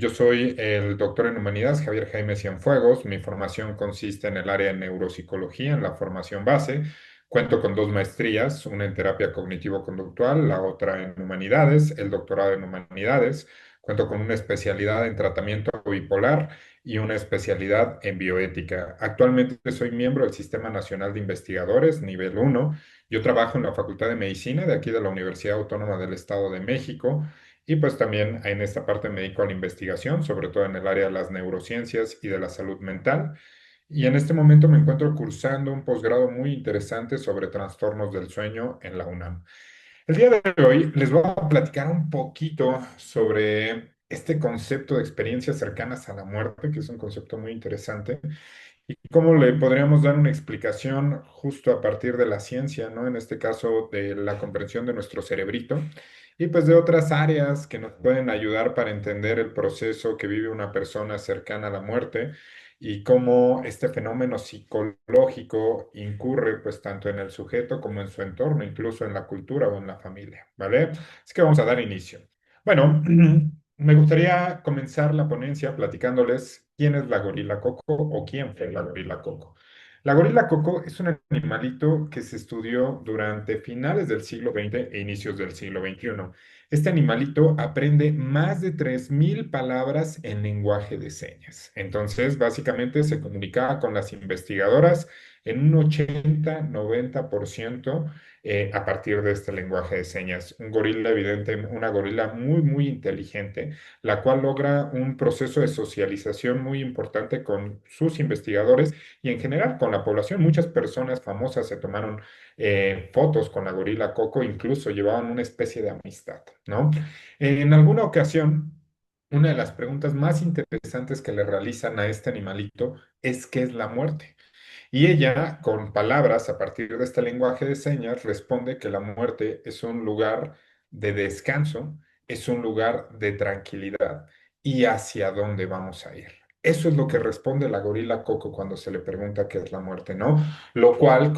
Yo soy el doctor en humanidades Javier Jaime Cienfuegos. Mi formación consiste en el área de neuropsicología, en la formación base. Cuento con dos maestrías, una en terapia cognitivo-conductual, la otra en humanidades, el doctorado en humanidades. Cuento con una especialidad en tratamiento bipolar y una especialidad en bioética. Actualmente soy miembro del Sistema Nacional de Investigadores, nivel uno. Yo trabajo en la Facultad de Medicina de aquí de la Universidad Autónoma del Estado de México. Y pues también en esta parte me dedico a la investigación, sobre todo en el área de las neurociencias y de la salud mental. Y en este momento me encuentro cursando un posgrado muy interesante sobre trastornos del sueño en la UNAM. El día de hoy les voy a platicar un poquito sobre este concepto de experiencias cercanas a la muerte, que es un concepto muy interesante, y cómo le podríamos dar una explicación justo a partir de la ciencia, ¿no? En este caso, de la comprensión de nuestro cerebrito y pues de otras áreas que nos pueden ayudar para entender el proceso que vive una persona cercana a la muerte y cómo este fenómeno psicológico incurre pues tanto en el sujeto como en su entorno, incluso en la cultura o en la familia, ¿vale? Así que vamos a dar inicio. Bueno, me gustaría comenzar la ponencia platicándoles quién es la gorila Coco o quién fue la gorila Coco. La gorila Coco es un animalito que se estudió durante finales del siglo XX e inicios del siglo XXI. Este animalito aprende más de 3.000 palabras en lenguaje de señas. Entonces, básicamente se comunicaba con las investigadoras en un 80-90% a partir de este lenguaje de señas. Un gorila, evidente, una gorila muy, muy inteligente, la cual logra un proceso de socialización muy importante con sus investigadores y en general con la población. Muchas personas famosas se tomaron fotos con la gorila Coco, incluso llevaban una especie de amistad, ¿no? En alguna ocasión, una de las preguntas más interesantes que le realizan a este animalito es ¿qué es la muerte? Y ella, con palabras a partir de este lenguaje de señas, responde que la muerte es un lugar de descanso, es un lugar de tranquilidad y hacia dónde vamos a ir. Eso es lo que responde la gorila Coco cuando se le pregunta qué es la muerte, ¿no? Lo cual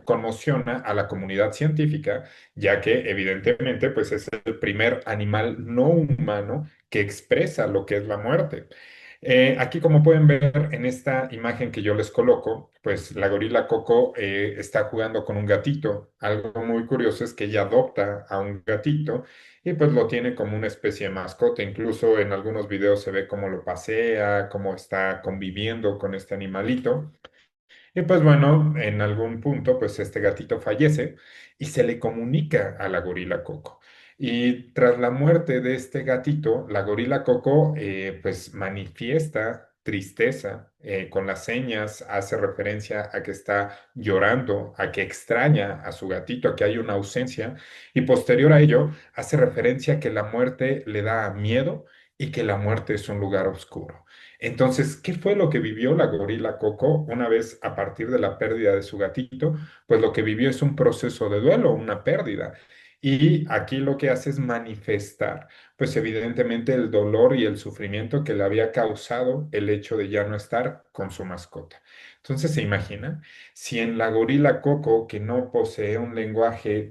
conmociona a la comunidad científica, ya que evidentemente pues es el primer animal no humano que expresa lo que es la muerte. Aquí, como pueden ver en esta imagen que yo les coloco, pues la gorila Coco está jugando con un gatito. Algo muy curioso es que ella adopta a un gatito y pues lo tiene como una especie de mascota. Incluso en algunos videos se ve cómo lo pasea, cómo está conviviendo con este animalito. Y pues bueno, en algún punto, pues este gatito fallece y se le comunica a la gorila Coco. Y tras la muerte de este gatito, la gorila Coco pues manifiesta tristeza con las señas, hace referencia a que está llorando, a que extraña a su gatito, a que hay una ausencia, y posterior a ello hace referencia a que la muerte le da miedo y que la muerte es un lugar oscuro. Entonces, ¿qué fue lo que vivió la gorila Coco una vez a partir de la pérdida de su gatito? Pues lo que vivió es un proceso de duelo, una pérdida. Y aquí lo que hace es manifestar, pues evidentemente el dolor y el sufrimiento que le había causado el hecho de ya no estar con su mascota. Entonces, ¿se imaginan? Si en la gorila Coco, que no posee un lenguaje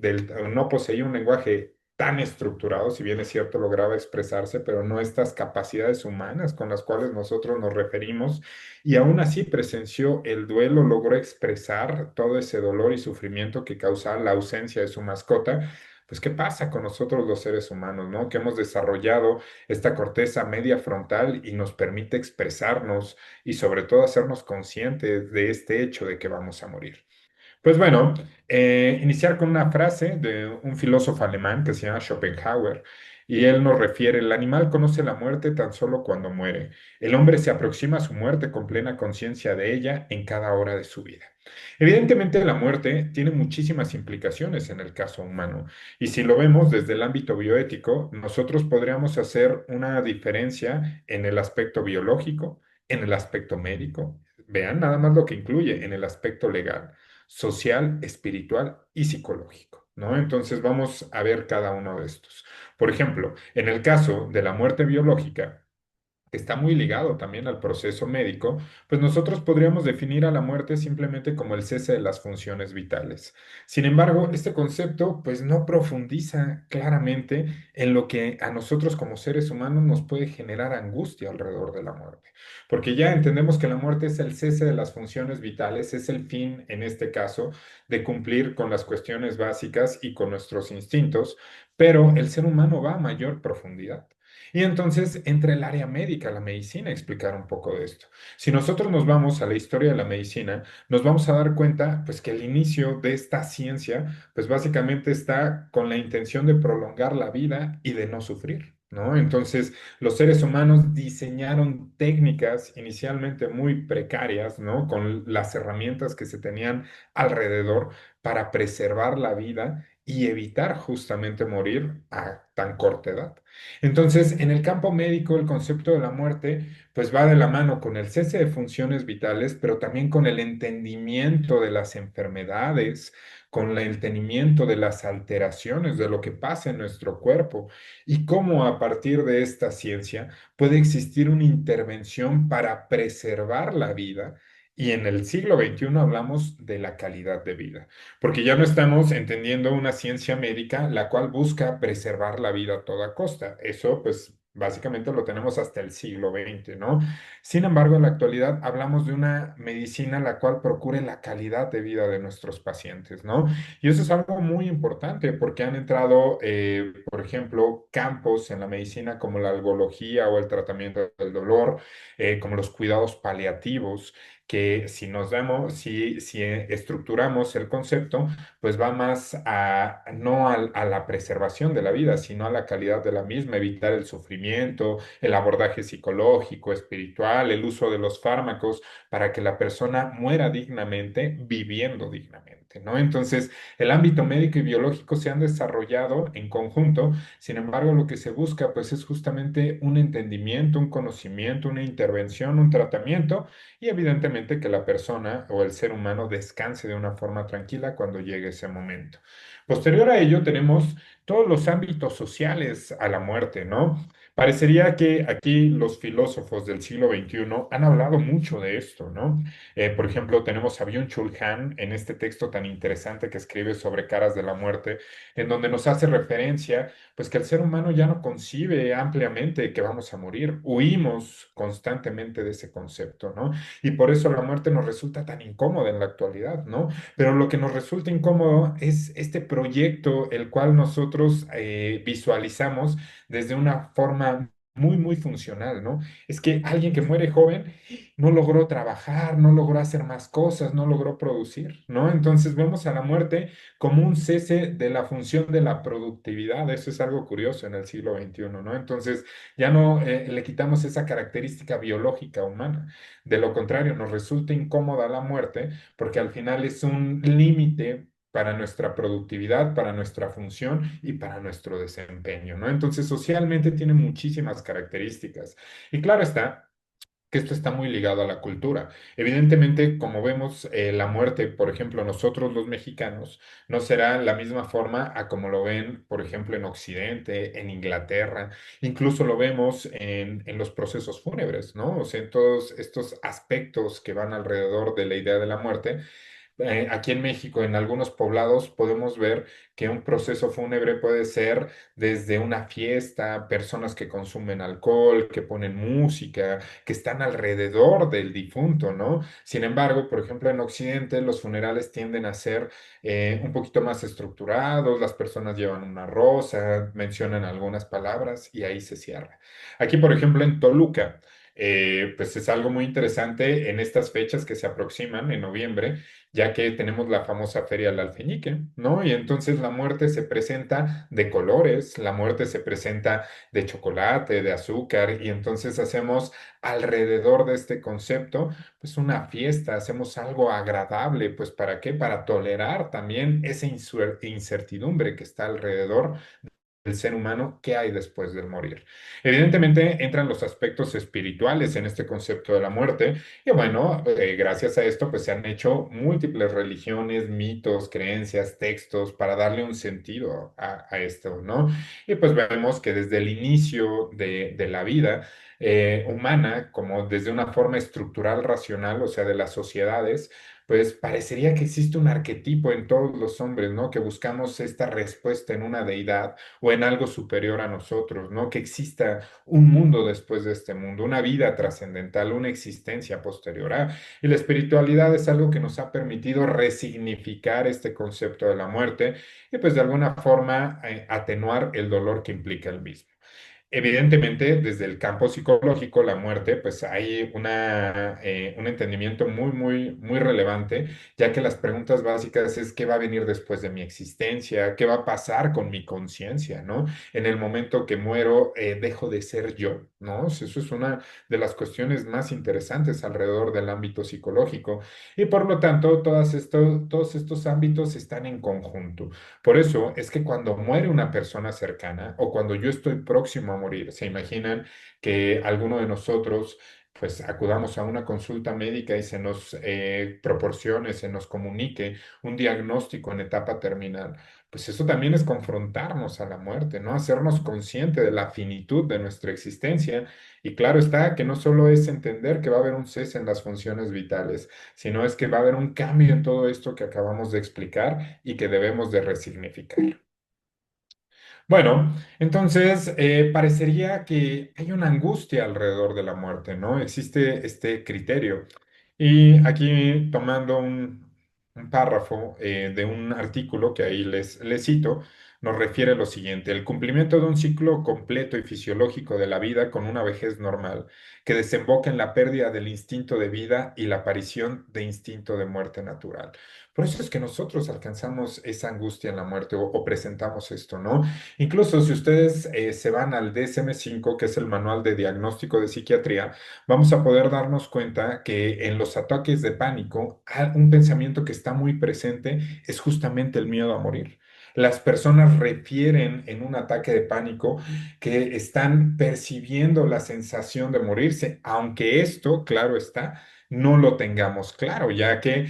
no poseía un lenguaje tan estructurado, si bien es cierto, lograba expresarse, pero no estas capacidades humanas con las cuales nosotros nos referimos, y aún así presenció el duelo, logró expresar todo ese dolor y sufrimiento que causaba la ausencia de su mascota. Pues, ¿qué pasa con nosotros los seres humanos, ¿no? Que hemos desarrollado esta corteza media frontal y nos permite expresarnos y sobre todo hacernos conscientes de este hecho de que vamos a morir. Pues bueno, iniciar con una frase de un filósofo alemán que se llama Schopenhauer, y él nos refiere: el animal conoce la muerte tan solo cuando muere. El hombre se aproxima a su muerte con plena conciencia de ella en cada hora de su vida. Evidentemente, la muerte tiene muchísimas implicaciones en el caso humano, y si lo vemos desde el ámbito bioético, nosotros podríamos hacer una diferencia en el aspecto biológico, en el aspecto médico. Vean nada más lo que incluye en el aspecto legal, social, espiritual y psicológico, ¿no? Entonces vamos a ver cada uno de estos. Por ejemplo, en el caso de la muerte biológica, que está muy ligado también al proceso médico, pues nosotros podríamos definir a la muerte simplemente como el cese de las funciones vitales. Sin embargo, este concepto pues no profundiza claramente en lo que a nosotros como seres humanos nos puede generar angustia alrededor de la muerte, porque ya entendemos que la muerte es el cese de las funciones vitales, es el fin, en este caso, de cumplir con las cuestiones básicas y con nuestros instintos, pero el ser humano va a mayor profundidad. Y entonces entra el área médica, la medicina, a explicar un poco de esto. Si nosotros nos vamos a la historia de la medicina, nos vamos a dar cuenta, pues, que el inicio de esta ciencia, pues, básicamente está con la intención de prolongar la vida y de no sufrir, ¿no? Entonces, los seres humanos diseñaron técnicas inicialmente muy precarias, ¿no? Con las herramientas que se tenían alrededor para preservar la vida y evitar justamente morir a tan corta edad. Entonces, en el campo médico, el concepto de la muerte, pues va de la mano con el cese de funciones vitales, pero también con el entendimiento de las enfermedades, con el entendimiento de las alteraciones, de lo que pasa en nuestro cuerpo y cómo a partir de esta ciencia puede existir una intervención para preservar la vida. Y en el siglo XXI hablamos de la calidad de vida, porque ya no estamos entendiendo una ciencia médica la cual busca preservar la vida a toda costa. Eso, pues, básicamente lo tenemos hasta el siglo XX, ¿no? Sin embargo, en la actualidad hablamos de una medicina la cual procure la calidad de vida de nuestros pacientes, ¿no? Y eso es algo muy importante porque han entrado, por ejemplo, campos en la medicina como la algología o el tratamiento del dolor, como los cuidados paliativos que si nos damos, si estructuramos el concepto, pues va más a no a la preservación de la vida, sino a la calidad de la misma, evitar el sufrimiento, el abordaje psicológico, espiritual, el uso de los fármacos para que la persona muera dignamente, viviendo dignamente, ¿no? Entonces, el ámbito médico y biológico se han desarrollado en conjunto, sin embargo, lo que se busca, pues, es justamente un entendimiento, un conocimiento, una intervención, un tratamiento y evidentemente que la persona o el ser humano descanse de una forma tranquila cuando llegue ese momento. Posterior a ello tenemos todos los ámbitos sociales a la muerte, ¿no? Parecería que aquí los filósofos del siglo XXI han hablado mucho de esto, ¿no? Por ejemplo, tenemos a Byung-Chul Han en este texto tan interesante que escribe sobre Caras de la Muerte, en donde nos hace referencia, pues que el ser humano ya no concibe ampliamente que vamos a morir, huimos constantemente de ese concepto, ¿no? Y por eso la muerte nos resulta tan incómoda en la actualidad, ¿no? Pero lo que nos resulta incómodo es este proyecto, el cual nosotros visualizamos desde una forma muy, muy funcional, ¿no? Es que alguien que muere joven no logró trabajar, no logró hacer más cosas, no logró producir, ¿no? Entonces vemos a la muerte como un cese de la función de la productividad. Eso es algo curioso en el siglo XXI, ¿no? Entonces ya no le quitamos esa característica biológica humana. De lo contrario, nos resulta incómoda la muerte porque al final es un límite para nuestra productividad, para nuestra función y para nuestro desempeño, ¿no? Entonces, socialmente tiene muchísimas características. Y claro está que esto está muy ligado a la cultura. Evidentemente, como vemos, la muerte, por ejemplo, nosotros los mexicanos, no será la misma forma a como lo ven, por ejemplo, en Occidente, en Inglaterra, incluso lo vemos en los procesos fúnebres, ¿no? O sea, en todos estos aspectos que van alrededor de la idea de la muerte aquí en México, en algunos poblados, podemos ver que un proceso fúnebre puede ser desde una fiesta, personas que consumen alcohol, que ponen música, que están alrededor del difunto, ¿no? Sin embargo, por ejemplo, en Occidente los funerales tienden a ser un poquito más estructurados, las personas llevan una rosa, mencionan algunas palabras y ahí se cierra. Aquí, por ejemplo, en Toluca. Pues es algo muy interesante en estas fechas que se aproximan en noviembre, ya que tenemos la famosa Feria del Alfeñique, ¿no? Y entonces la muerte se presenta de colores, la muerte se presenta de chocolate, de azúcar, y entonces hacemos alrededor de este concepto, pues una fiesta, hacemos algo agradable, pues ¿para qué? Para tolerar también esa incertidumbre que está alrededor el ser humano, ¿qué hay después del morir? Evidentemente entran los aspectos espirituales en este concepto de la muerte y bueno, gracias a esto pues se han hecho múltiples religiones, mitos, creencias, textos para darle un sentido a esto, ¿no? Y pues vemos que desde el inicio de la vida, humana, como desde una forma estructural racional, o sea, de las sociedades, pues parecería que existe un arquetipo en todos los hombres, ¿no? Que buscamos esta respuesta en una deidad o en algo superior a nosotros, ¿no? Que exista un mundo después de este mundo, una vida trascendental, una existencia posterior a. Y la espiritualidad es algo que nos ha permitido resignificar este concepto de la muerte y pues de alguna forma atenuar el dolor que implica el mismo. Evidentemente, desde el campo psicológico, la muerte, pues hay un entendimiento muy relevante, ya que las preguntas básicas es qué va a venir después de mi existencia, qué va a pasar con mi conciencia, ¿no? En el momento que muero, dejo de ser yo, ¿no? Eso es una de las cuestiones más interesantes alrededor del ámbito psicológico. Y por lo tanto, todos estos ámbitos están en conjunto. Por eso es que cuando muere una persona cercana o cuando yo estoy próximo a morir, se imaginan que alguno de nosotros pues acudamos a una consulta médica y se nos proporcione, se nos comunique un diagnóstico en etapa terminal. Pues eso también es confrontarnos a la muerte, ¿no? Hacernos consciente de la finitud de nuestra existencia. Y claro está que no solo es entender que va a haber un cese en las funciones vitales, sino es que va a haber un cambio en todo esto que acabamos de explicar y que debemos de resignificar. Bueno, entonces parecería que hay una angustia alrededor de la muerte, ¿no? Existe este criterio. Y aquí tomando un párrafo de un artículo que ahí les cito, nos refiere lo siguiente: el cumplimiento de un ciclo completo y fisiológico de la vida con una vejez normal, que desemboca en la pérdida del instinto de vida y la aparición de instinto de muerte natural. Por eso es que nosotros alcanzamos esa angustia en la muerte o presentamos esto, ¿no? Incluso si ustedes se van al DSM-5, que es el Manual de Diagnóstico de Psiquiatría, vamos a poder darnos cuenta que en los ataques de pánico, un pensamiento que está muy presente es justamente el miedo a morir. Las personas refieren en un ataque de pánico que están percibiendo la sensación de morirse, aunque esto, claro está, no lo tengamos claro, ya que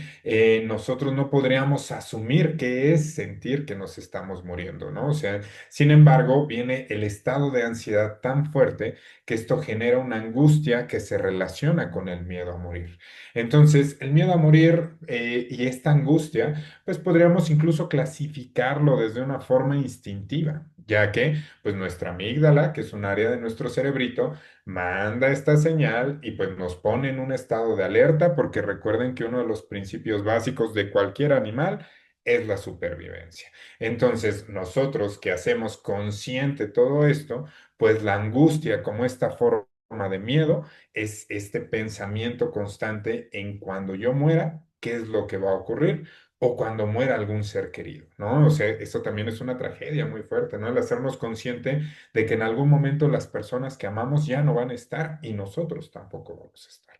nosotros no podríamos asumir qué es sentir que nos estamos muriendo, ¿no? O sea, sin embargo, viene el estado de ansiedad tan fuerte que esto genera una angustia que se relaciona con el miedo a morir. Entonces, el miedo a morir y esta angustia, pues podríamos incluso clasificarlo desde una forma instintiva, ya que pues nuestra amígdala, que es un área de nuestro cerebrito, manda esta señal y pues nos pone en un estado de alerta, porque recuerden que uno de los principios básicos de cualquier animal es la supervivencia. Entonces, nosotros que hacemos consciente todo esto, pues la angustia como esta forma de miedo es este pensamiento constante en cuando yo muera, qué es lo que va a ocurrir, o cuando muera algún ser querido, ¿no? O sea, esto también es una tragedia muy fuerte, ¿no? El hacernos consciente de que en algún momento las personas que amamos ya no van a estar y nosotros tampoco vamos a estar.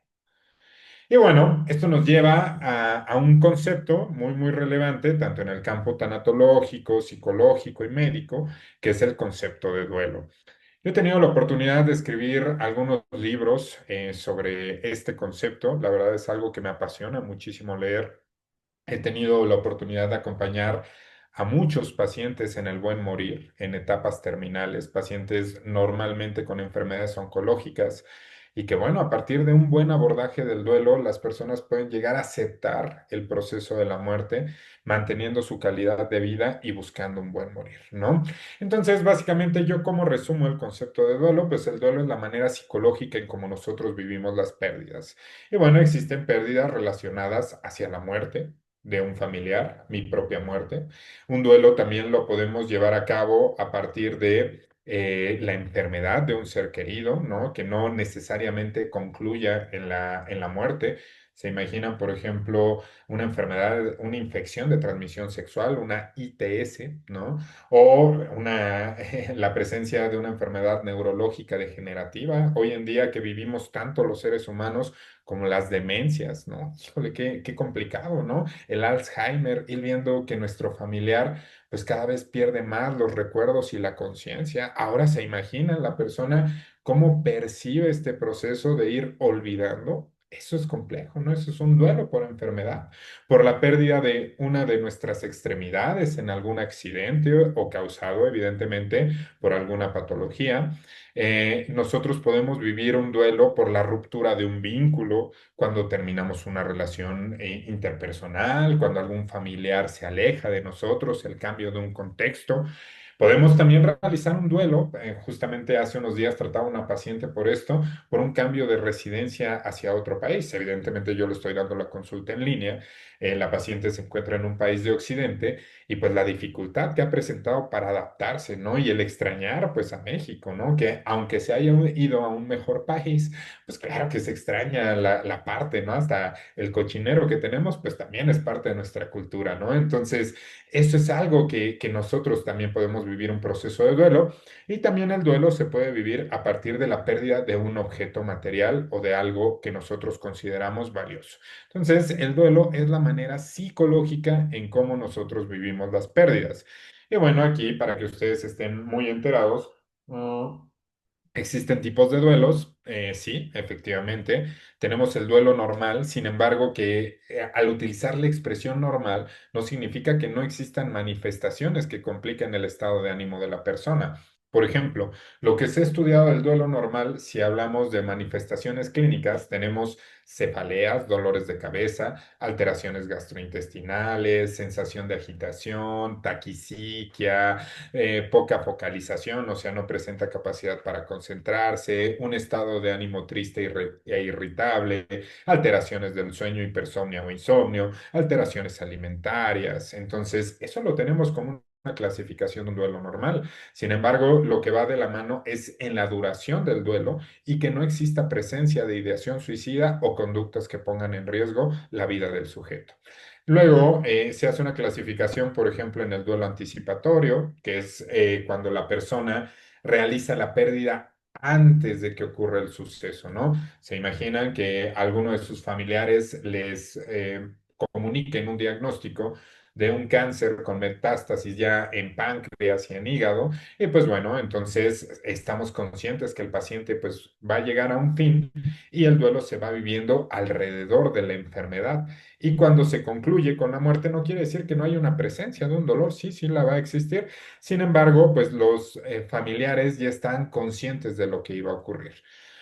Y bueno, esto nos lleva a un concepto muy relevante, tanto en el campo tanatológico, psicológico y médico, que es el concepto de duelo. Yo he tenido la oportunidad de escribir algunos libros sobre este concepto. La verdad es algo que me apasiona muchísimo leer. He tenido la oportunidad de acompañar a muchos pacientes en el buen morir, en etapas terminales, pacientes normalmente con enfermedades oncológicas, y que bueno, a partir de un buen abordaje del duelo, las personas pueden llegar a aceptar el proceso de la muerte, manteniendo su calidad de vida y buscando un buen morir, ¿no? Entonces, básicamente, yo como resumo el concepto de duelo, pues el duelo es la manera psicológica en cómo nosotros vivimos las pérdidas. Y bueno, existen pérdidas relacionadas hacia la muerte de un familiar, mi propia muerte. Un duelo también lo podemos llevar a cabo a partir de la enfermedad de un ser querido, ¿no? Que no necesariamente concluya en la muerte. Se imaginan, por ejemplo, una enfermedad, una infección de transmisión sexual, una ITS, ¿no? O la presencia de una enfermedad neurológica degenerativa. Hoy en día que vivimos tanto los seres humanos como las demencias, ¿no? Híjole, qué complicado, ¿no? El Alzheimer, ir viendo que nuestro familiar pues cada vez pierde más los recuerdos y la conciencia. Ahora se imagina la persona cómo percibe este proceso de ir olvidando Eso es complejo, ¿no? Eso es un duelo por enfermedad, por la pérdida de una de nuestras extremidades en algún accidente o causado, evidentemente, por alguna patología. Nosotros podemos vivir un duelo por la ruptura de un vínculo, cuando terminamos una relación interpersonal, cuando algún familiar se aleja de nosotros, el cambio de un contexto. Podemos también realizar un duelo. Justamente hace unos días trataba una paciente por esto, por un cambio de residencia hacia otro país. Evidentemente yo le estoy dando la consulta en línea. La paciente se encuentra en un país de Occidente y pues la dificultad que ha presentado para adaptarse, ¿no? Y el extrañar pues a México, ¿no? Que aunque se haya ido a un mejor país, pues claro que se extraña la parte, ¿no? Hasta el cochinero que tenemos, pues también es parte de nuestra cultura, ¿no? Entonces, eso es algo que nosotros también podemos vivir un proceso de duelo, y también el duelo se puede vivir a partir de la pérdida de un objeto material o de algo que nosotros consideramos valioso. Entonces, el duelo es la manera psicológica en cómo nosotros vivimos las pérdidas. Y bueno, aquí para que ustedes estén muy enterados, existen tipos de duelos, sí, efectivamente. Tenemos el duelo normal, sin embargo, que al utilizar la expresión normal no significa que no existan manifestaciones que compliquen el estado de ánimo de la persona. Por ejemplo, lo que se ha estudiado del duelo normal, si hablamos de manifestaciones clínicas, tenemos cefaleas, dolores de cabeza, alteraciones gastrointestinales, sensación de agitación, taquiciquia, poca focalización, o sea, no presenta capacidad para concentrarse, un estado de ánimo triste e irritable, alteraciones del sueño, hipersomnia o insomnio, alteraciones alimentarias. Entonces, eso lo tenemos como una clasificación de un duelo normal. Sin embargo, lo que va de la mano es en la duración del duelo y que no exista presencia de ideación suicida o conductas que pongan en riesgo la vida del sujeto. Luego se hace una clasificación, por ejemplo, en el duelo anticipatorio, que es cuando la persona realiza la pérdida antes de que ocurra el suceso, ¿no? Se imaginan que alguno de sus familiares les comuniquen un diagnóstico de un cáncer con metástasis ya en páncreas y en hígado, y pues bueno, entonces estamos conscientes que el paciente pues va a llegar a un fin y el duelo se va viviendo alrededor de la enfermedad. Y cuando se concluye con la muerte, no quiere decir que no haya una presencia de un dolor, sí, sí la va a existir. Sin embargo, pues los familiares ya están conscientes de lo que iba a ocurrir.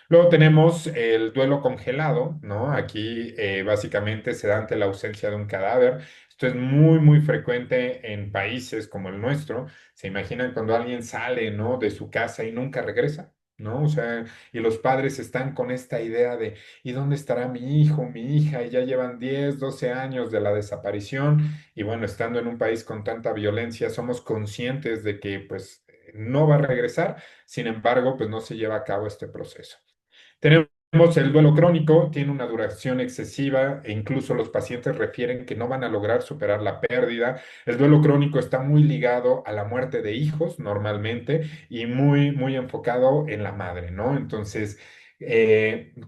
Luego tenemos el duelo congelado, ¿no? Aquí básicamente se da ante la ausencia de un cadáver. Esto es muy, muy frecuente en países como el nuestro. ¿Se imaginan cuando alguien sale, ¿no? de su casa y nunca regresa? ¿No? O sea, y los padres están con esta idea de ¿y dónde estará mi hijo, mi hija? Y ya llevan 10, 12 años de la desaparición. Y bueno, estando en un país con tanta violencia, somos conscientes de que pues no va a regresar. Sin embargo, pues no se lleva a cabo este proceso. Tenemos el duelo crónico, tiene una duración excesiva e incluso los pacientes refieren que no van a lograr superar la pérdida. El duelo crónico está muy ligado a la muerte de hijos normalmente y muy, muy enfocado en la madre, ¿no? Entonces,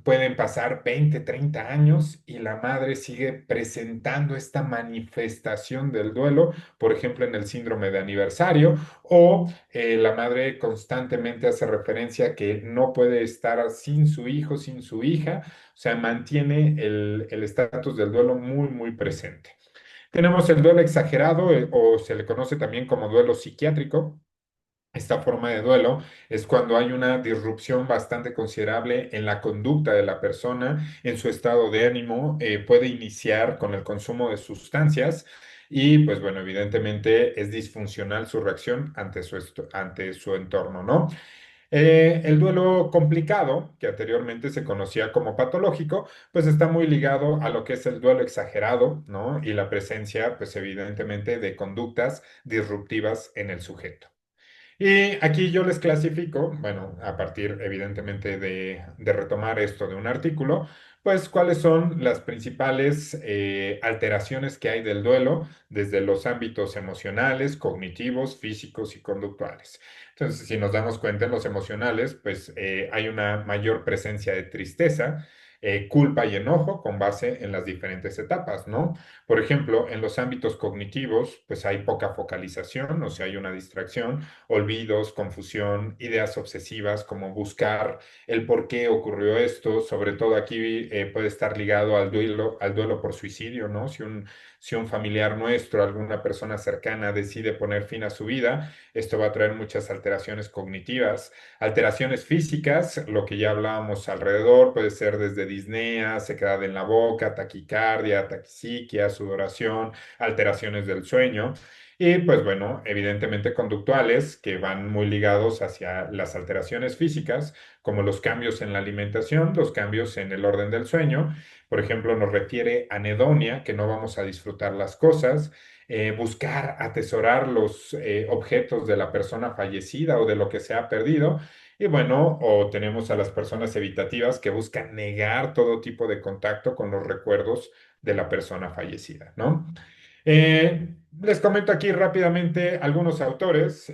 pueden pasar 20, 30 años y la madre sigue presentando esta manifestación del duelo, por ejemplo, en el síndrome de aniversario, o la madre constantemente hace referencia a que no puede estar sin su hijo, sin su hija, o sea, mantiene el estatus del duelo muy, muy presente. Tenemos el duelo exagerado, o se le conoce también como duelo psiquiátrico. Esta forma de duelo es cuando hay una disrupción bastante considerable en la conducta de la persona, en su estado de ánimo, puede iniciar con el consumo de sustancias y pues bueno, evidentemente es disfuncional su reacción ante su entorno, ¿no? El duelo complicado, que anteriormente se conocía como patológico, pues está muy ligado a lo que es el duelo exagerado, ¿no? Y la presencia, pues evidentemente, de conductas disruptivas en el sujeto. Y aquí yo les clasifico, bueno, a partir evidentemente de retomar esto de un artículo, pues cuáles son las principales alteraciones que hay del duelo desde los ámbitos emocionales, cognitivos, físicos y conductuales. Entonces, si nos damos cuenta en los emocionales, pues hay una mayor presencia de tristeza. culpa y enojo con base en las diferentes etapas, ¿no? Por ejemplo, en los ámbitos cognitivos, pues hay poca focalización, o sea, hay una distracción, olvidos, confusión, ideas obsesivas, como buscar el por qué ocurrió esto, sobre todo aquí puede estar ligado al duelo por suicidio, ¿no? Si un familiar nuestro, alguna persona cercana decide poner fin a su vida, esto va a traer muchas alteraciones cognitivas, alteraciones físicas, lo que ya hablábamos alrededor, puede ser desde disnea, sequedad en la boca, taquicardia, taquipsiquia, sudoración, alteraciones del sueño. Y pues bueno, evidentemente conductuales que van muy ligados hacia las alteraciones físicas, como los cambios en la alimentación, los cambios en el orden del sueño. Por ejemplo, nos refiere a anedonia, que no vamos a disfrutar las cosas, buscar atesorar los objetos de la persona fallecida o de lo que se ha perdido. Y bueno, o tenemos a las personas evitativas que buscan negar todo tipo de contacto con los recuerdos de la persona fallecida, ¿no? Les comento aquí rápidamente algunos autores.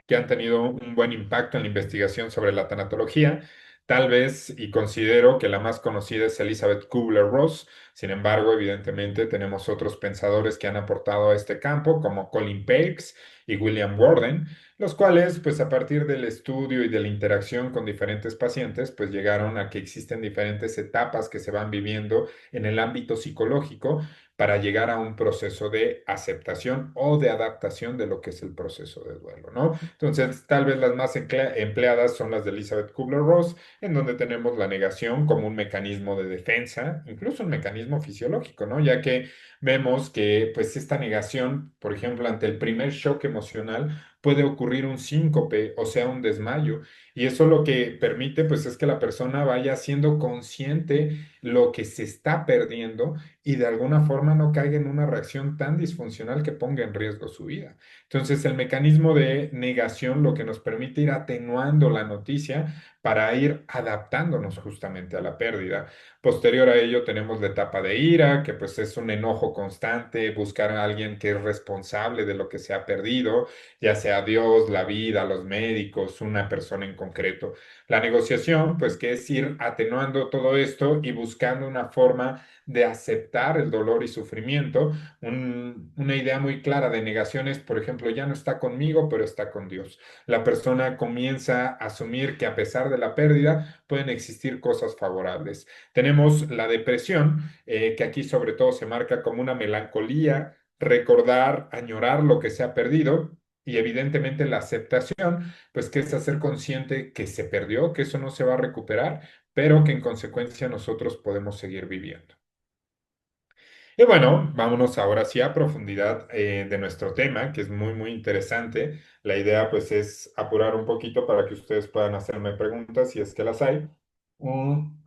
Que han tenido un buen impacto en la investigación sobre la tanatología. Tal vez, y considero que la más conocida es Elizabeth Kubler-Ross. Sin embargo, evidentemente tenemos otros pensadores que han aportado a este campo, como Colin Perks y William Worden, los cuales, pues a partir del estudio y de la interacción con diferentes pacientes, pues llegaron a que existen diferentes etapas que se van viviendo en el ámbito psicológico para llegar a un proceso de aceptación o de adaptación de lo que es el proceso de duelo, ¿no? Entonces, tal vez las más empleadas son las de Elizabeth Kubler-Ross, en donde tenemos la negación como un mecanismo de defensa, incluso un mecanismo fisiológico, ¿no? Ya que vemos que, pues, esta negación, por ejemplo, ante el primer shock emocional, puede ocurrir un síncope, o sea, un desmayo. Y eso lo que permite, pues, es que la persona vaya siendo consciente lo que se está perdiendo y de alguna forma no caiga en una reacción tan disfuncional que ponga en riesgo su vida. Entonces, el mecanismo de negación lo que nos permite ir atenuando la noticia para ir adaptándonos justamente a la pérdida. Posterior a ello tenemos la etapa de ira, que pues es un enojo constante, buscar a alguien que es responsable de lo que se ha perdido, ya sea Dios, la vida, los médicos, una persona en concreto. La negociación, pues que es ir atenuando todo esto y buscando una forma de aceptar el dolor y sufrimiento. Una idea muy clara de negación es, por ejemplo, ya no está conmigo, pero está con Dios. La persona comienza a asumir que a pesar de la pérdida pueden existir cosas favorables. Tenemos la depresión, que aquí sobre todo se marca como una melancolía, recordar, añorar lo que se ha perdido. Y evidentemente la aceptación, pues que es hacer consciente que se perdió, que eso no se va a recuperar, pero que en consecuencia nosotros podemos seguir viviendo. Y bueno, vámonos ahora sí a profundidad de nuestro tema, que es muy, muy interesante. La idea pues es apurar un poquito para que ustedes puedan hacerme preguntas si es que las hay. Mm,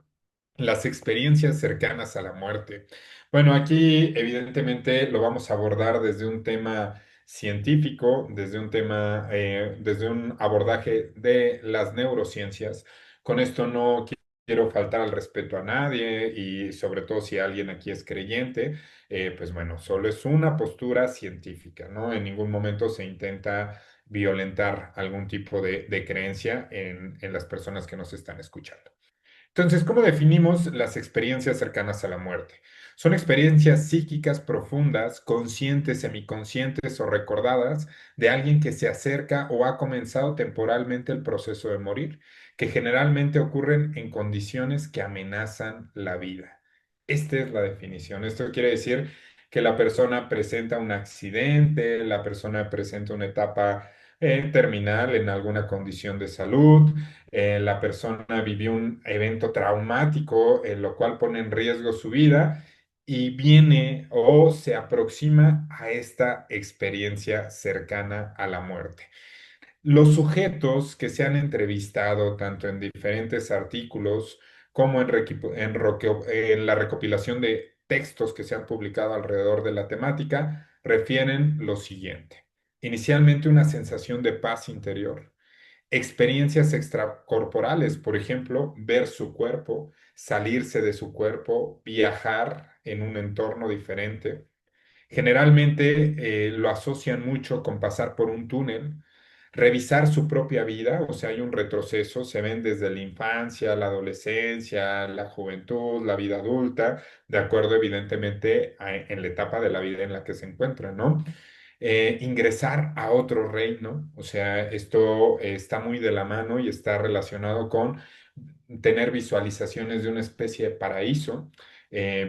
las experiencias cercanas a la muerte. Bueno, aquí evidentemente lo vamos a abordar desde un tema científico, desde un tema, desde un abordaje de las neurociencias. Con esto no quiero faltar al respeto a nadie y sobre todo si alguien aquí es creyente, pues bueno, solo es una postura científica, ¿no? En ningún momento se intenta violentar algún tipo de creencia en las personas que nos están escuchando. Entonces, ¿cómo definimos las experiencias cercanas a la muerte? Son experiencias psíquicas profundas, conscientes, semiconscientes o recordadas de alguien que se acerca o ha comenzado temporalmente el proceso de morir, que generalmente ocurren en condiciones que amenazan la vida. Esta es la definición. Esto quiere decir que la persona presenta un accidente, la persona presenta una etapa terminal en alguna condición de salud, la persona vivió un evento traumático, lo cual pone en riesgo su vida y viene o se aproxima a esta experiencia cercana a la muerte. Los sujetos que se han entrevistado tanto en diferentes artículos como en la recopilación de textos que se han publicado alrededor de la temática refieren lo siguiente. Inicialmente una sensación de paz interior, experiencias extracorporales, por ejemplo, ver su cuerpo, salirse de su cuerpo, viajar en un entorno diferente. Generalmente lo asocian mucho con pasar por un túnel, revisar su propia vida, o sea, hay un retroceso, se ven desde la infancia, la adolescencia, la juventud, la vida adulta, de acuerdo evidentemente en la etapa de la vida en la que se encuentran, ¿no? Ingresar a otro reino, o sea, esto está muy de la mano y está relacionado con tener visualizaciones de una especie de paraíso,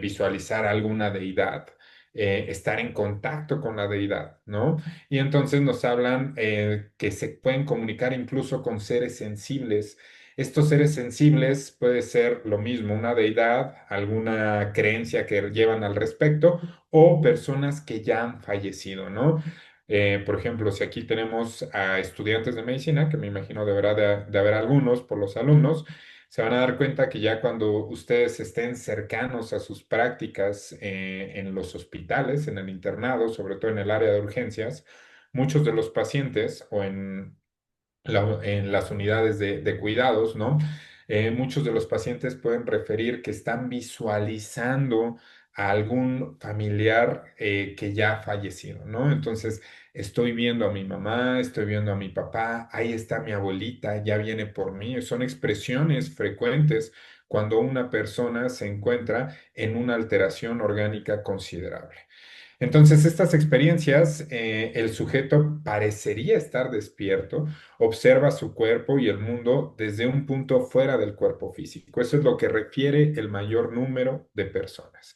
visualizar alguna deidad, estar en contacto con la deidad, ¿no? Y entonces nos hablan que se pueden comunicar incluso con seres sensibles. Estos seres sensibles puede ser lo mismo, una deidad, alguna creencia que llevan al respecto o personas que ya han fallecido, ¿no? Por ejemplo, si aquí tenemos a estudiantes de medicina, que me imagino deberá de haber algunos por los alumnos, se van a dar cuenta que ya cuando ustedes estén cercanos a sus prácticas en los hospitales, en el internado, sobre todo en el área de urgencias, muchos de los pacientes o en las unidades de cuidados, ¿no? Muchos de los pacientes pueden referir que están visualizando a algún familiar que ya ha fallecido, ¿no? Entonces, estoy viendo a mi mamá, estoy viendo a mi papá, ahí está mi abuelita, ya viene por mí. Son expresiones frecuentes cuando una persona se encuentra en una alteración orgánica considerable. Entonces, estas experiencias, el sujeto parecería estar despierto, observa su cuerpo y el mundo desde un punto fuera del cuerpo físico. Eso es lo que refiere el mayor número de personas.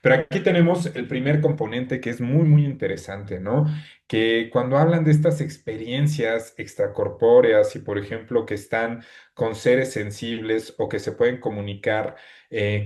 Pero aquí tenemos el primer componente que es muy, muy interesante, ¿no? Que cuando hablan de estas experiencias extracorpóreas y, por ejemplo, que están con seres sensibles o que se pueden comunicar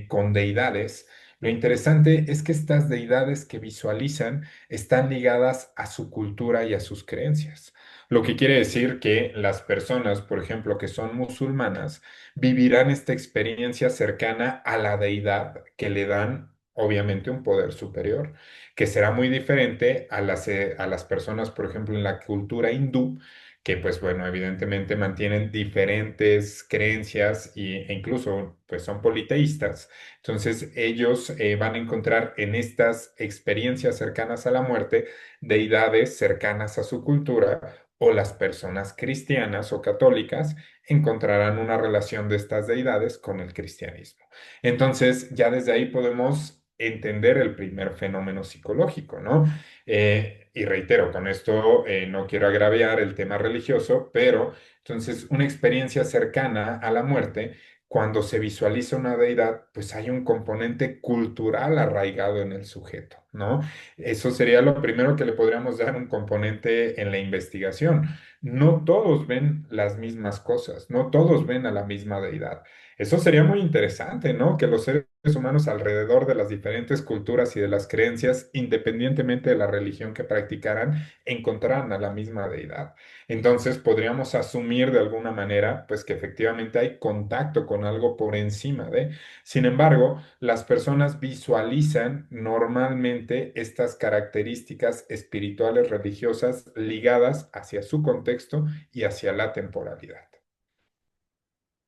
con deidades, lo interesante es que estas deidades que visualizan están ligadas a su cultura y a sus creencias. Lo que quiere decir que las personas, por ejemplo, que son musulmanas, vivirán esta experiencia cercana a la deidad que le dan, obviamente, un poder superior, que será muy diferente a las personas, por ejemplo, en la cultura hindú, que pues bueno, evidentemente mantienen diferentes creencias e incluso pues son politeístas. Entonces ellos van a encontrar en estas experiencias cercanas a la muerte deidades cercanas a su cultura o las personas cristianas o católicas encontrarán una relación de estas deidades con el cristianismo. Entonces, ya desde ahí podemos entender el primer fenómeno psicológico, ¿no? Y reitero, con esto no quiero agraviar el tema religioso, pero entonces una experiencia cercana a la muerte, cuando se visualiza una deidad, pues hay un componente cultural arraigado en el sujeto, ¿no? Eso sería lo primero que le podríamos dar un componente en la investigación. No todos ven las mismas cosas, no todos ven a la misma deidad. Eso sería muy interesante, ¿no? Que los seres humanos alrededor de las diferentes culturas y de las creencias, independientemente de la religión que practicaran, encontraran a la misma deidad. Entonces podríamos asumir de alguna manera, pues que efectivamente hay contacto con algo por encima de. Sin embargo, las personas visualizan normalmente estas características espirituales religiosas ligadas hacia su contexto y hacia la temporalidad.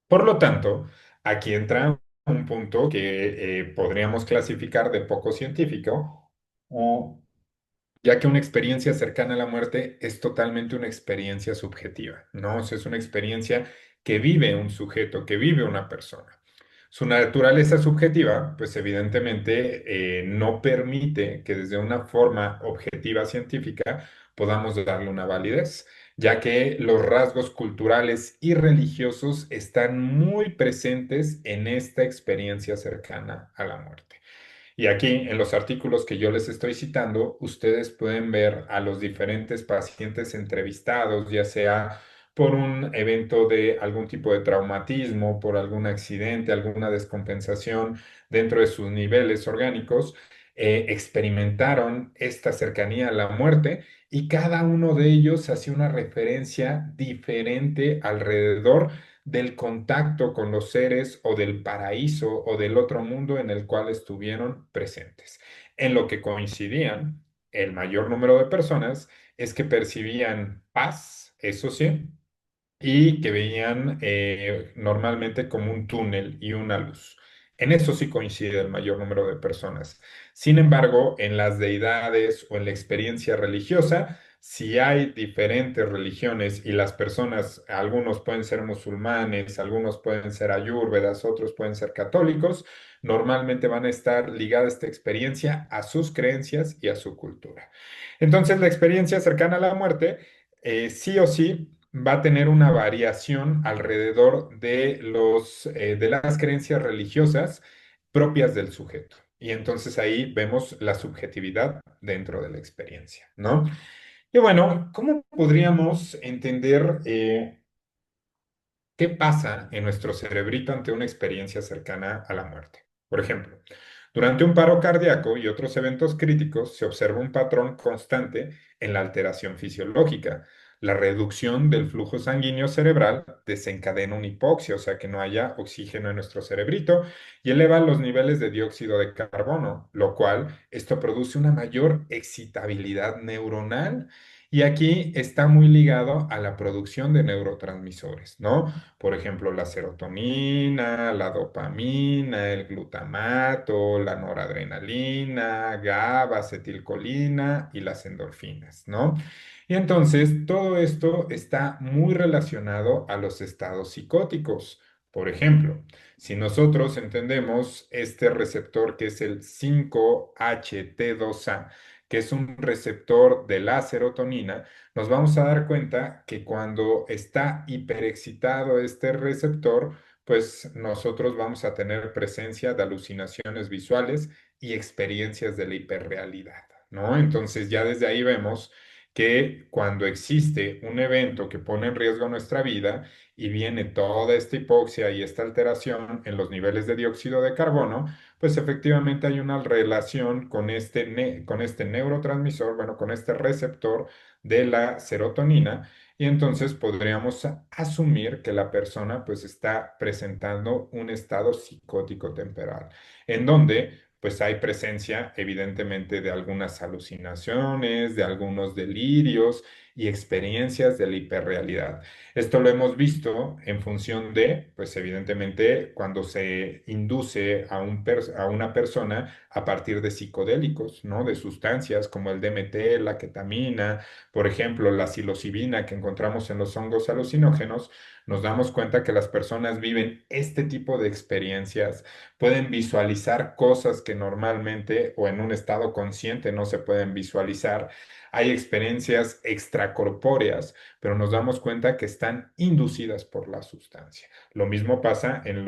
Por lo tanto, aquí entra un punto que podríamos clasificar de poco científico, o ya que una experiencia cercana a la muerte es totalmente una experiencia subjetiva, ¿no? O sea, es una experiencia que vive un sujeto, que vive una persona. Su naturaleza subjetiva, pues evidentemente no permite que desde una forma objetiva científica podamos darle una validez, ya que los rasgos culturales y religiosos están muy presentes en esta experiencia cercana a la muerte. Y aquí, en los artículos que yo les estoy citando, ustedes pueden ver a los diferentes pacientes entrevistados, ya sea por un evento de algún tipo de traumatismo, por algún accidente, alguna descompensación dentro de sus niveles orgánicos, experimentaron esta cercanía a la muerte y cada uno de ellos hacía una referencia diferente alrededor del contacto con los seres o del paraíso o del otro mundo en el cual estuvieron presentes. En lo que coincidían el mayor número de personas es que percibían paz, eso sí, y que veían normalmente como un túnel y una luz. En eso sí coincide el mayor número de personas. Sin embargo, en las deidades o en la experiencia religiosa si hay diferentes religiones y las personas, algunos pueden ser musulmanes, algunos pueden ser ayurvedas, otros pueden ser católicos, normalmente van a estar ligada esta experiencia a sus creencias y a su cultura. Entonces, la experiencia cercana a la muerte, sí o sí, va a tener una variación alrededor de de las creencias religiosas propias del sujeto. Y entonces ahí vemos la subjetividad dentro de la experiencia, ¿no? Y bueno, ¿cómo podríamos entender qué pasa en nuestro cerebrito ante una experiencia cercana a la muerte? Por ejemplo, durante un paro cardíaco y otros eventos críticos se observa un patrón constante en la alteración fisiológica. La reducción del flujo sanguíneo cerebral desencadena una hipoxia, o sea que no haya oxígeno en nuestro cerebrito, y eleva los niveles de dióxido de carbono, lo cual esto produce una mayor excitabilidad neuronal. Y aquí está muy ligado a la producción de neurotransmisores, ¿no? Por ejemplo, la serotonina, la dopamina, el glutamato, la noradrenalina, GABA, acetilcolina y las endorfinas, ¿no? Y entonces todo esto está muy relacionado a los estados psicóticos. Por ejemplo, si nosotros entendemos este receptor que es el 5-HT2A, que es un receptor de la serotonina, nos vamos a dar cuenta que cuando está hiperexcitado este receptor, pues nosotros vamos a tener presencia de alucinaciones visuales y experiencias de la hiperrealidad, ¿no? Entonces ya desde ahí vemos que cuando existe un evento que pone en riesgo nuestra vida y viene toda esta hipoxia y esta alteración en los niveles de dióxido de carbono, pues efectivamente hay una relación con con este neurotransmisor, bueno, con este receptor de la serotonina, y entonces podríamos asumir que la persona pues está presentando un estado psicótico temporal, en donde pues hay presencia evidentemente de algunas alucinaciones, de algunos delirios y experiencias de la hiperrealidad. Esto lo hemos visto en función de, pues evidentemente, cuando se induce a a una persona a partir de psicodélicos, ¿no? De sustancias como el DMT, la ketamina, por ejemplo, la psilocibina que encontramos en los hongos alucinógenos, nos damos cuenta que las personas viven este tipo de experiencias, pueden visualizar cosas que normalmente o en un estado consciente no se pueden visualizar. Hay experiencias extracorpóreas, pero nos damos cuenta que están inducidas por la sustancia. Lo mismo pasa en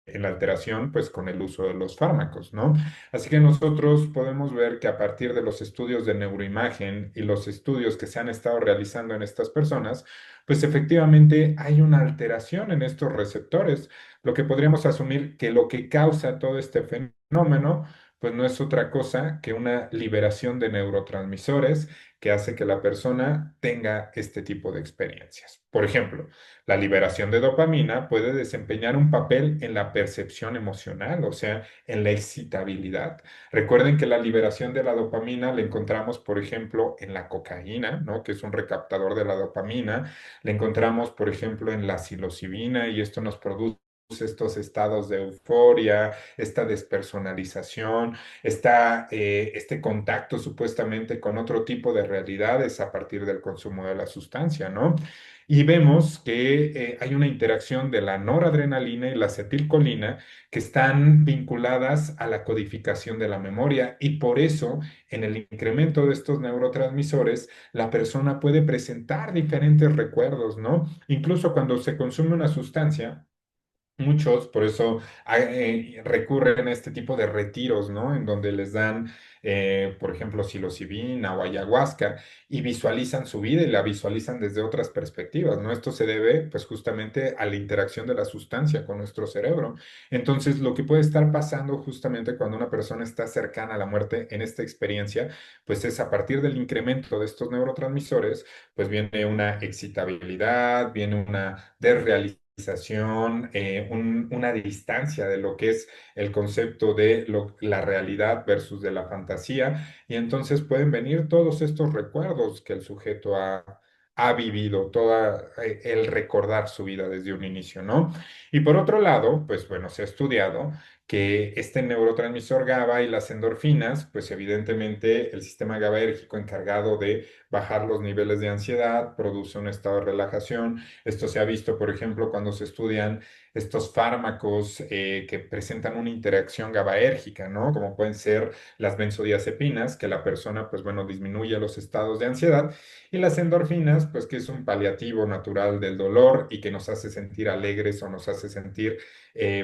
en la alteración, pues con el uso de los fármacos, ¿no? Así que nosotros podemos ver que a partir de los estudios de neuroimagen y los estudios que se han estado realizando en estas personas, pues efectivamente hay una alteración en estos receptores, lo que podríamos asumir que lo que causa todo este fenómeno, pues no es otra cosa que una liberación de neurotransmisores que hace que la persona tenga este tipo de experiencias. Por ejemplo, la liberación de dopamina puede desempeñar un papel en la percepción emocional, o sea, en la excitabilidad. Recuerden que la liberación de la dopamina la encontramos, por ejemplo, en la cocaína, ¿no? Que es un recaptador de la dopamina. La encontramos, por ejemplo, en la psilocibina y esto nos produce estos estados de euforia, esta despersonalización, este contacto supuestamente con otro tipo de realidades a partir del consumo de la sustancia, ¿no? Y vemos que hay una interacción de la noradrenalina y la acetilcolina que están vinculadas a la codificación de la memoria y por eso en el incremento de estos neurotransmisores la persona puede presentar diferentes recuerdos, ¿no? Incluso cuando se consume una sustancia. Muchos, por eso recurren a este tipo de retiros, ¿no? En donde les dan, por ejemplo, psilocibina o ayahuasca y visualizan su vida y la visualizan desde otras perspectivas, ¿no? Esto se debe, pues, justamente a la interacción de la sustancia con nuestro cerebro. Entonces, lo que puede estar pasando justamente cuando una persona está cercana a la muerte en esta experiencia, pues es a partir del incremento de estos neurotransmisores, pues viene una excitabilidad, viene una desrealización una distancia de lo que es el concepto de la realidad versus de la fantasía, y entonces pueden venir todos estos recuerdos que el sujeto ha vivido, todo el recordar su vida desde un inicio, ¿no? Y por otro lado, pues bueno, se ha estudiado que este neurotransmisor GABA y las endorfinas, pues evidentemente el sistema GABAérgico encargado de bajar los niveles de ansiedad, produce un estado de relajación. Esto se ha visto, por ejemplo, cuando se estudian estos fármacos que presentan una interacción GABAérgica, ¿no? Como pueden ser las benzodiazepinas, que la persona, pues bueno, disminuye los estados de ansiedad, y las endorfinas, pues que es un paliativo natural del dolor y que nos hace sentir alegres o nos hace sentir,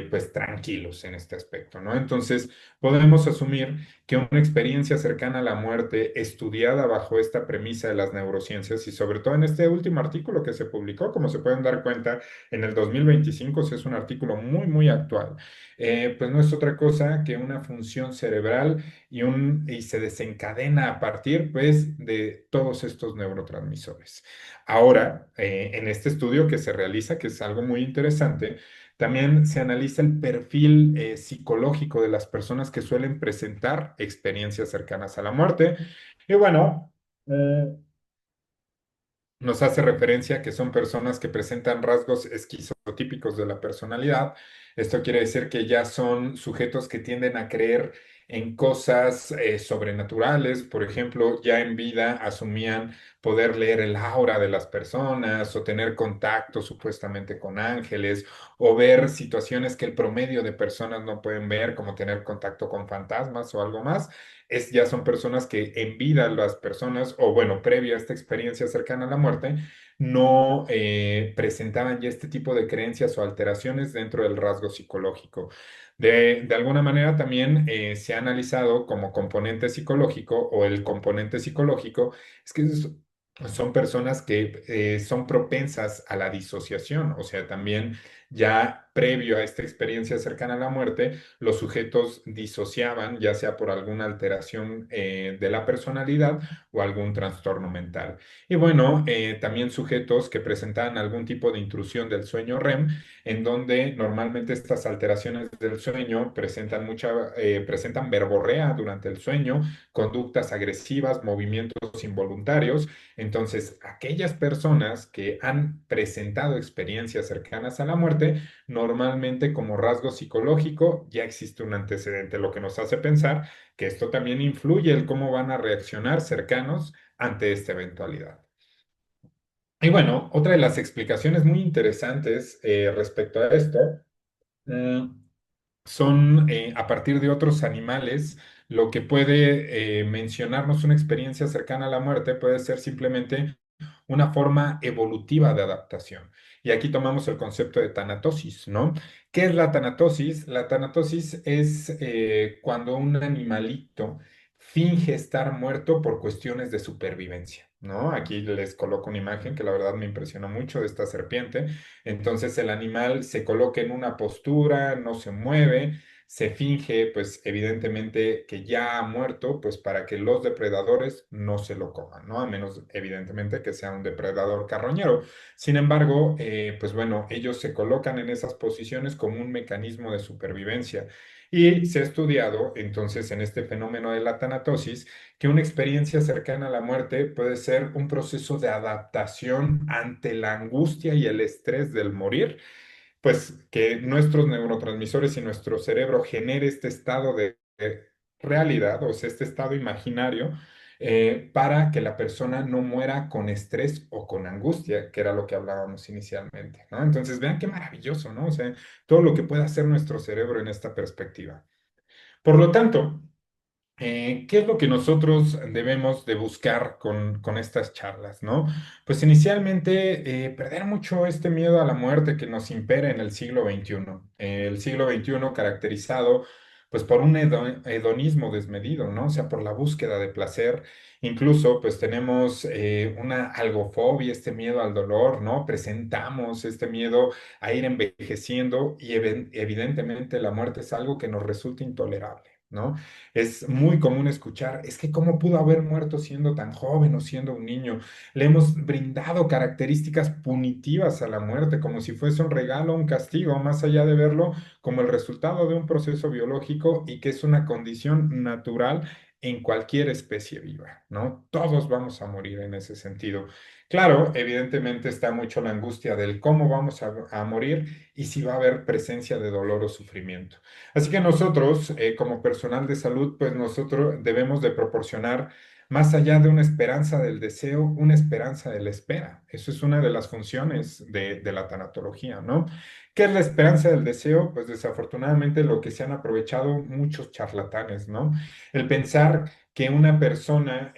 pues, tranquilos en este aspecto, ¿no? Entonces, podemos asumir que una experiencia cercana a la muerte, estudiada bajo esta premisa de las neurociencias y sobre todo en este último artículo que se publicó, como se pueden dar cuenta, en el 2025, sí es un artículo muy, muy actual, pues no es otra cosa que una función cerebral y se desencadena a partir, pues, de todos estos neurotransmisores. Ahora, en este estudio que se realiza, que es algo muy interesante, también se analiza el perfil psicológico de las personas que suelen presentar experiencias cercanas a la muerte. Y bueno, eh, nos hace referencia a que son personas que presentan rasgos esquizotípicos de la personalidad. Esto quiere decir que ya son sujetos que tienden a creer en cosas sobrenaturales. Por ejemplo, ya en vida asumían poder leer el aura de las personas o tener contacto supuestamente con ángeles o ver situaciones que el promedio de personas no pueden ver, como tener contacto con fantasmas o algo más. Ya son personas que en vida las personas, o bueno, previa a esta experiencia cercana a la muerte, no presentaban ya este tipo de creencias o alteraciones dentro del rasgo psicológico. De alguna manera también se ha analizado como componente psicológico o el componente psicológico, es que son personas que son propensas a la disociación, o sea, también ya previo a esta experiencia cercana a la muerte, los sujetos disociaban, ya sea por alguna alteración de la personalidad o algún trastorno mental. Y bueno, también sujetos que presentaban algún tipo de intrusión del sueño REM, en donde normalmente estas alteraciones del sueño presentan verborrea durante el sueño, conductas agresivas, movimientos involuntarios. Entonces, aquellas personas que han presentado experiencias cercanas a la muerte, normalmente como rasgo psicológico ya existe un antecedente, lo que nos hace pensar que esto también influye en cómo van a reaccionar cercanos ante esta eventualidad. Y bueno, otra de las explicaciones muy interesantes respecto a esto mm, son a partir de otros animales. Lo que puede mencionarnos una experiencia cercana a la muerte puede ser simplemente una forma evolutiva de adaptación. Y aquí tomamos el concepto de tanatosis, ¿no? ¿Qué es la tanatosis? La tanatosis es cuando un animalito finge estar muerto por cuestiones de supervivencia, ¿no? Aquí les coloco una imagen que la verdad me impresionó mucho de esta serpiente. Entonces el animal se coloca en una postura, no se mueve, se finge, pues evidentemente que ya ha muerto, pues para que los depredadores no se lo coman, ¿no? A menos evidentemente que sea un depredador carroñero. Sin embargo, pues bueno, ellos se colocan en esas posiciones como un mecanismo de supervivencia. Y se ha estudiado entonces en este fenómeno de la tanatosis que una experiencia cercana a la muerte puede ser un proceso de adaptación ante la angustia y el estrés del morir, pues que nuestros neurotransmisores y nuestro cerebro genere este estado de realidad, o sea, este estado imaginario, para que la persona no muera con estrés o con angustia, que era lo que hablábamos inicialmente, ¿no? Entonces, vean qué maravilloso, ¿no? O sea, todo lo que puede hacer nuestro cerebro en esta perspectiva. Por lo tanto, ¿qué es lo que nosotros debemos de buscar con estas charlas, ¿no? Pues inicialmente, perder mucho este miedo a la muerte que nos impera en el siglo XXI. El siglo XXI caracterizado, pues, por un hedonismo desmedido, ¿no? O sea, por la búsqueda de placer. Incluso, pues, tenemos una algofobia, este miedo al dolor, ¿no? Presentamos este miedo a ir envejeciendo y evidentemente la muerte es algo que nos resulta intolerable, ¿no? Es muy común escuchar, es que cómo pudo haber muerto siendo tan joven o siendo un niño. Le hemos brindado características punitivas a la muerte, como si fuese un regalo o un castigo, más allá de verlo como el resultado de un proceso biológico y que es una condición natural en cualquier especie viva, ¿no? Todos vamos a morir en ese sentido. Claro, evidentemente está mucho la angustia del cómo vamos a morir y si va a haber presencia de dolor o sufrimiento. Así que nosotros, como personal de salud, pues nosotros debemos de proporcionar, más allá de una esperanza del deseo, una esperanza de la espera. Eso es una de las funciones de la tanatología, ¿no? ¿Qué es la esperanza del deseo? Pues desafortunadamente lo que se han aprovechado muchos charlatanes, ¿no? El pensar que una persona,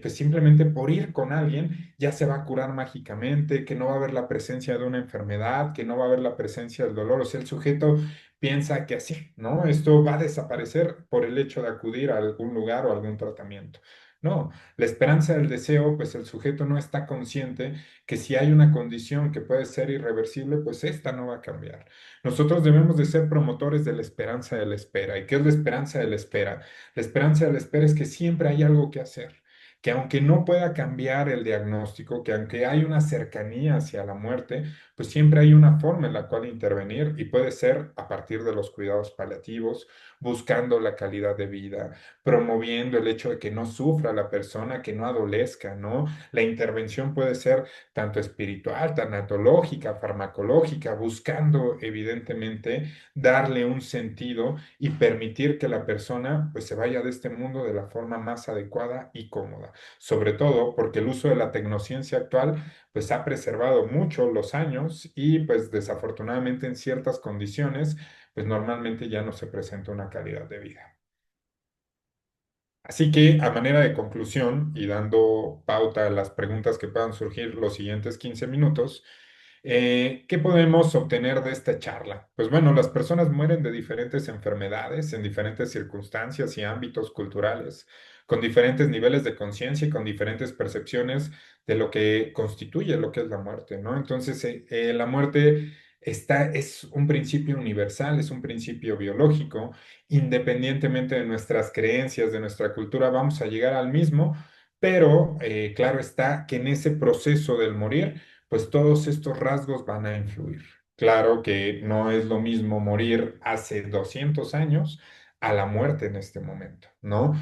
pues simplemente por ir con alguien, ya se va a curar mágicamente, que no va a haber la presencia de una enfermedad, que no va a haber la presencia del dolor. O sea, el sujeto piensa que así, ¿no? Esto va a desaparecer por el hecho de acudir a algún lugar o algún tratamiento. No, la esperanza del deseo, pues el sujeto no está consciente que si hay una condición que puede ser irreversible, pues esta no va a cambiar. Nosotros debemos de ser promotores de la esperanza de la espera. ¿Y qué es la esperanza de la espera? La esperanza de la espera es que siempre hay algo que hacer, que aunque no pueda cambiar el diagnóstico, que aunque hay una cercanía hacia la muerte, pues siempre hay una forma en la cual intervenir y puede ser a partir de los cuidados paliativos, buscando la calidad de vida, promoviendo el hecho de que no sufra la persona, que no adolezca, ¿no? La intervención puede ser tanto espiritual, tanatológica, farmacológica, buscando evidentemente darle un sentido y permitir que la persona pues se vaya de este mundo de la forma más adecuada y cómoda. Sobre todo porque el uso de la tecnociencia actual pues ha preservado mucho los años y pues desafortunadamente en ciertas condiciones pues normalmente ya no se presenta una calidad de vida. Así que, a manera de conclusión y dando pauta a las preguntas que puedan surgir los siguientes 15 minutos, ¿qué podemos obtener de esta charla? Pues bueno, las personas mueren de diferentes enfermedades en diferentes circunstancias y ámbitos culturales, con diferentes niveles de conciencia y con diferentes percepciones de lo que constituye lo que es la muerte, ¿no? Entonces, la muerte es un principio universal, es un principio biológico independientemente de nuestras creencias, de nuestra cultura, vamos a llegar al mismo, pero claro está que en ese proceso del morir, pues todos estos rasgos van a influir. Claro que no es lo mismo morir hace 200 años a la muerte en este momento, ¿no?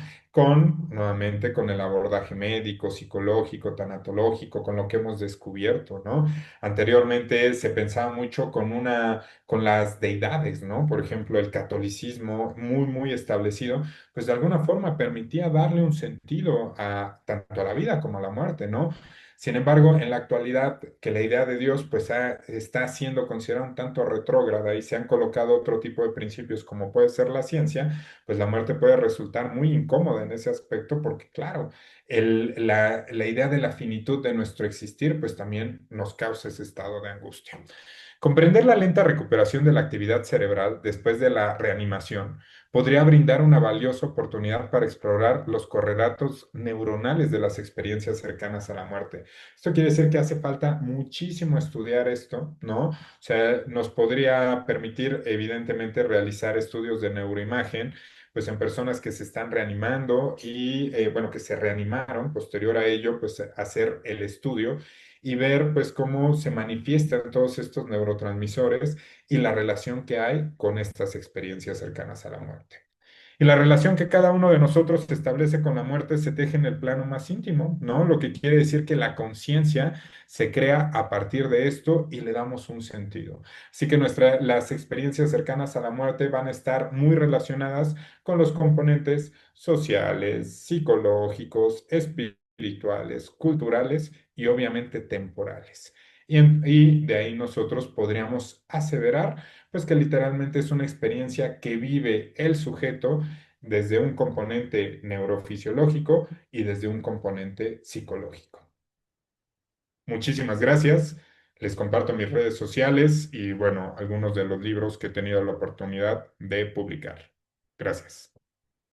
Nuevamente, con el abordaje médico, psicológico, tanatológico, con lo que hemos descubierto, ¿no? Anteriormente se pensaba mucho con las deidades, ¿no? Por ejemplo, el catolicismo muy, muy establecido, pues de alguna forma permitía darle un sentido a tanto a la vida como a la muerte, ¿no? Sin embargo, en la actualidad, que la idea de Dios pues está siendo considerada un tanto retrógrada y se han colocado otro tipo de principios como puede ser la ciencia, pues la muerte puede resultar muy incómoda en ese aspecto porque, claro, la idea de la finitud de nuestro existir pues también nos causa ese estado de angustia. Comprender la lenta recuperación de la actividad cerebral después de la reanimación podría brindar una valiosa oportunidad para explorar los correlatos neuronales de las experiencias cercanas a la muerte. Esto quiere decir que hace falta muchísimo estudiar esto, ¿no? O sea, nos podría permitir, evidentemente, realizar estudios de neuroimagen, pues en personas que se están reanimando y, bueno, que se reanimaron, posterior a ello, pues hacer el estudio y ver pues cómo se manifiestan todos estos neurotransmisores y la relación que hay con estas experiencias cercanas a la muerte. Y la relación que cada uno de nosotros establece con la muerte se teje en el plano más íntimo, ¿no? Lo que quiere decir que la conciencia se crea a partir de esto y le damos un sentido. Así que las experiencias cercanas a la muerte van a estar muy relacionadas con los componentes sociales, psicológicos, espirituales, culturales y obviamente temporales. Y de ahí nosotros podríamos aseverar pues que literalmente es una experiencia que vive el sujeto desde un componente neurofisiológico y desde un componente psicológico. Muchísimas gracias. Les comparto mis redes sociales y bueno, algunos de los libros que he tenido la oportunidad de publicar. Gracias.